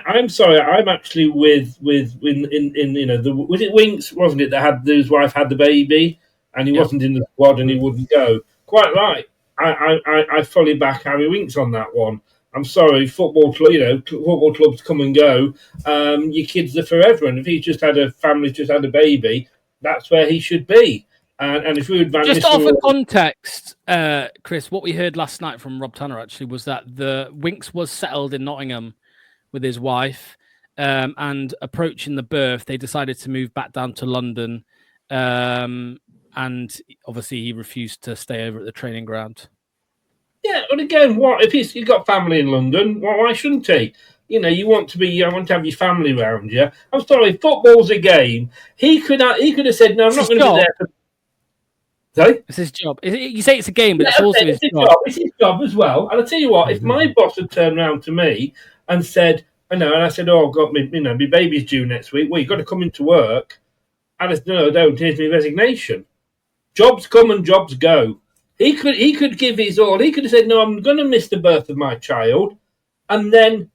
I'm sorry. I'm actually with in was it Winks, wasn't it, that had his wife had the baby and he wasn't in the squad and he wouldn't go. Quite right. I fully back Harry Winks on that one. I'm sorry, football clubs come and go. Your kids are forever, and if he's just had a family, just had a baby, that's where he should be. And if we would just off of context, Chris, what we heard last night from Rob Tanner actually was that the Winks was settled in Nottingham with his wife, and approaching the birth, they decided to move back down to London, and obviously he refused to stay over at the training ground. Yeah, but again, what if he's got family in London? Well, why shouldn't he? You want to have your family around you. I'm sorry, football's a game. He could have said, "No, I'm not going to be there." Sorry? It's his job. You say it's a game, but it's also his job. It's his job as well. And I tell you what, if my boss had turned around to me and said, and I said, "Oh, I've got me, my baby's due next week. Well, you've got to come into work." And I said, "No, don't. Here's my resignation." Jobs come and jobs go. He could give his all. He could have said, "No, I'm going to miss the birth of my child," and then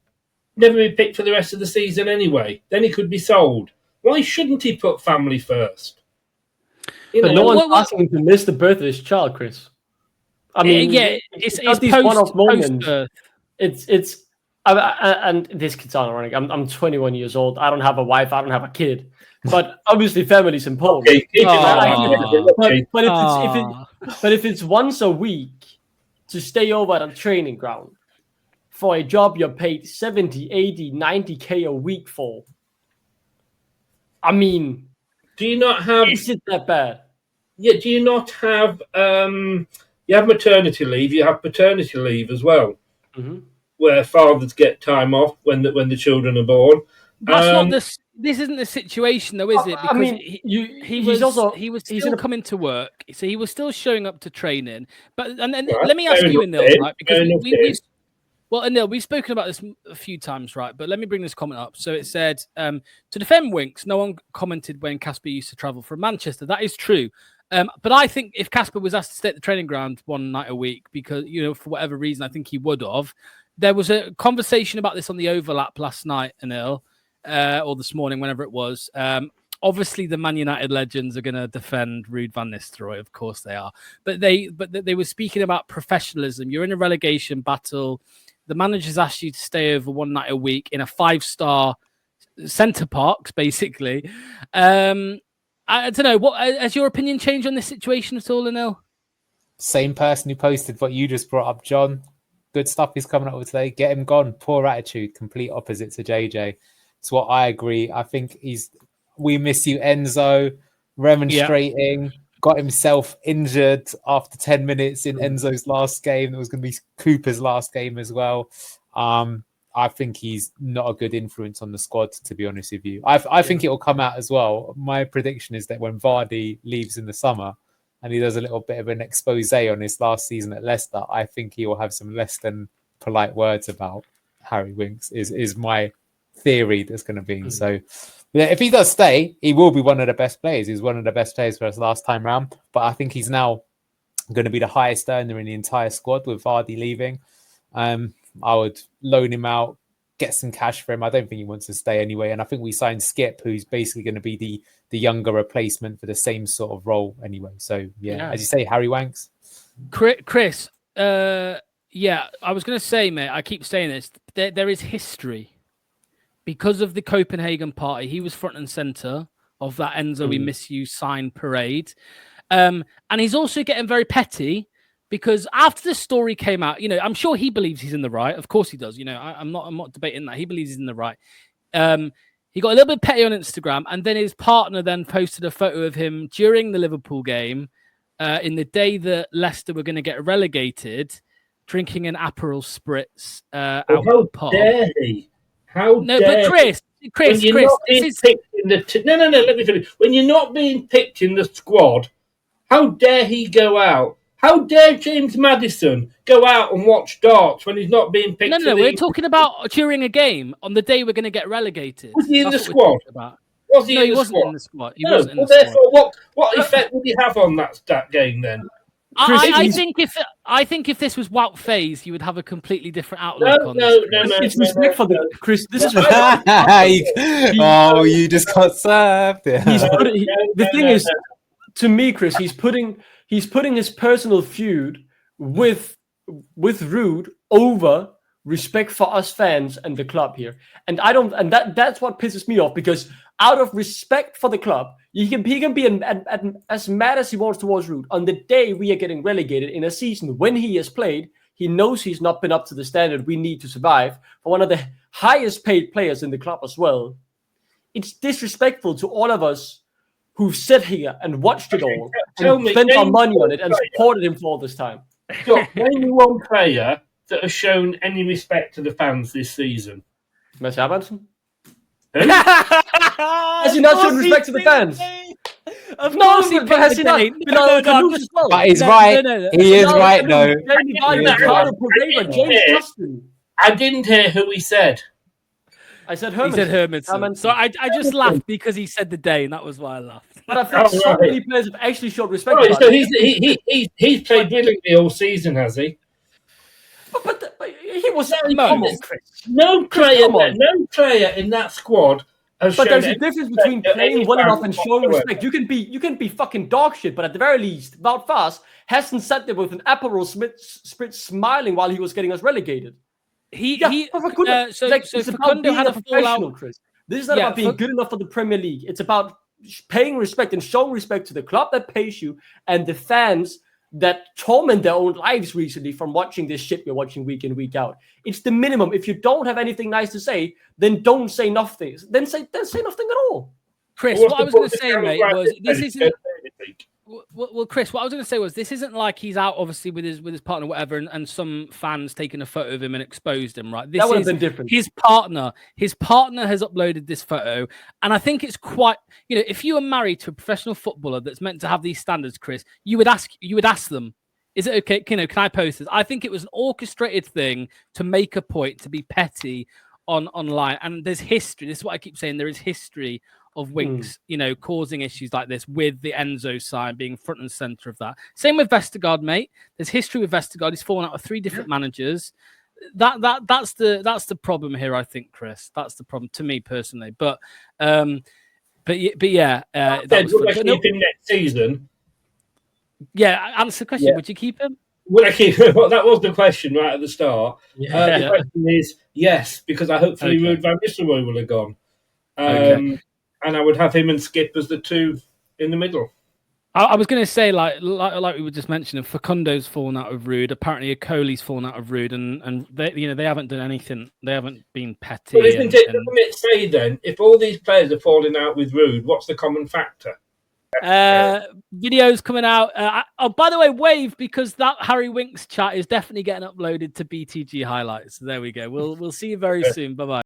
never be picked for the rest of the season anyway. Then he could be sold. Why shouldn't he put family first? But no one's asking him to miss the birth of his child, Chris. I mean, it's these one-off moments. It's and this kid's ironic. I'm 21 years old. I don't have a wife. I don't have a kid. But obviously, family's important. But if it's once a week to stay over at a training ground for a job you're paid 70, 80, 90K a week for, I mean, do you not have? Is it that bad? Yeah. Do you not have? You have maternity leave. You have paternity leave as well, where fathers get time off when the children are born. That's not this. This isn't the situation, though, is it? Because I mean, he was still coming to work, so he was still showing up to training. But let me ask you, Anil, right? Because Anil, we've spoken about this a few times, right? But let me bring this comment up. So it said, to defend Winks, no one commented when Casper used to travel from Manchester. That is true. But I think if Casper was asked to stay at the training ground one night a week, because, for whatever reason, I think he would have. There was a conversation about this on the overlap last night, Anil, or this morning, whenever it was. Obviously, the Man United legends are going to defend Ruud van Nistelrooy. Of course they are. But they were speaking about professionalism. You're in a relegation battle. The manager's asked you to stay over one night a week in a 5-star Centre Parks, basically. I don't know. What has your opinion changed on this situation at all, Anil? Same person who posted what you just brought up, John. Good stuff he's coming up with today. Get him gone. Poor attitude. Complete opposite to JJ. It's what I agree. I think we miss you, Enzo, remonstrating, got himself injured after 10 minutes in Enzo's last game. It was going to be Cooper's last game as well. I think he's not a good influence on the squad, to be honest with you. I think it will come out as well. My prediction is that when Vardy leaves in the summer and he does a little bit of an expose on his last season at Leicester, I think he will have some less than polite words about Harry Winks, is my theory that's going to be. So if he does stay, he will be one of the best players. He's one of the best players for us last time round. But I think he's now going to be the highest earner in the entire squad with Vardy leaving. I would loan him out, get some cash for him. I don't think he wants to stay anyway. And I think we signed Skip, who's basically going to be the younger replacement for the same sort of role anyway. So, as you say, Harry Winks. Chris, I was going to say, mate, I keep saying this. There is history. Because of the Copenhagen party, he was front and centre of that Enzo We Miss You sign parade. And he's also getting very petty because after the story came out, I'm sure he believes he's in the right. Of course he does. I'm not debating that. He believes he's in the right. He got a little bit petty on Instagram, and then his partner then posted a photo of him during the Liverpool game in the day that Leicester were going to get relegated, drinking an Aperol Spritz out of the pub. Dare he? How no, dare but Chris, let me finish. When you're not being picked in the squad, how dare he go out? How dare James Maddison go out and watch darts when he's not being picked? No, we're talking about during a game on the day we're going to get relegated. Was he in the squad? Was he? No, he wasn't in the squad. He wasn't in the squad. Therefore, what effect would he have on that game then? I think if this was Wout Faze, you would have a completely different outlook on this. It's respect for the Chris. This is you just got served. The thing is, to me, Chris, he's putting his personal feud with Ruud over respect for us fans and the club here. And that's what pisses me off, because out of respect for the club, he can be as mad as he wants towards Ruud. On the day we are getting relegated in a season when he has played, he knows he's not been up to the standard we need to survive, for one of the highest paid players in the club as well. It's disrespectful to all of us who've sat here and watched it all and spent our money on it and supported him for all this time. So, name one player that has shown any respect to the fans this season. Mads Hermansen? Has he not shown respect to the fans? Of course he has he not. But he's right. He is right, though. I didn't hear who he said. I said Hermansen. He said Hermansen. So I just laughed because he said the day, and that was why I laughed. But I think so many players have actually showed respect. Right, so he's played brilliantly all season, has he? But he was no player in that squad has But there's a difference between playing well enough and showing respect. You can be fucking dog shit, but at the very least, Wout Faze hasn't sat there with an Aperol Spritz smiling while he was getting us relegated. Facundo had a fallout. Chris. This is not about being good enough for the Premier League. It's about paying respect and showing respect to the club that pays you and the fans that torment their own lives recently from watching this shit we're watching week in, week out. It's the minimum. If you don't have anything nice to say, then don't say nothing. Then say nothing at all. Chris, what I was going to say, mate, was this isn't. Well, Chris, what I was going to say was this isn't like he's out, obviously, with his partner, whatever, and some fans taking a photo of him and exposed him, right? That would have been different. His partner has uploaded this photo, and I think it's quite. If you are married to a professional footballer that's meant to have these standards, Chris, you would ask them, is it okay? Can I post this? I think it was an orchestrated thing to make a point, to be petty online, and there's history. This is what I keep saying. There is history of Winks, causing issues like this, with the Enzo sign being front and center of that. Same with Vestergaard, mate. There's history with Vestergaard. He's fallen out with 3 different managers. That's the problem here, I think, Chris. That's the problem to me personally. But yeah. Keep him next season. Yeah, answer the question. Yeah. Would you keep him? Would I keep him? Well, that was the question right at the start. The question is yes, because hopefully Ruud van Nistelrooy will have gone. And I would have him and Skip as the two in the middle. I was going to say, like we were just mentioning, Facundo's fallen out of Ruud. Apparently, Coley's fallen out of Ruud, and they haven't done anything. They haven't been petty. Well, doesn't it say then, if all these players are falling out with Ruud, what's the common factor? Videos coming out. By the way, wave, because that Harry Winks chat is definitely getting uploaded to BTG highlights. So there we go. We'll see you very soon. Bye bye.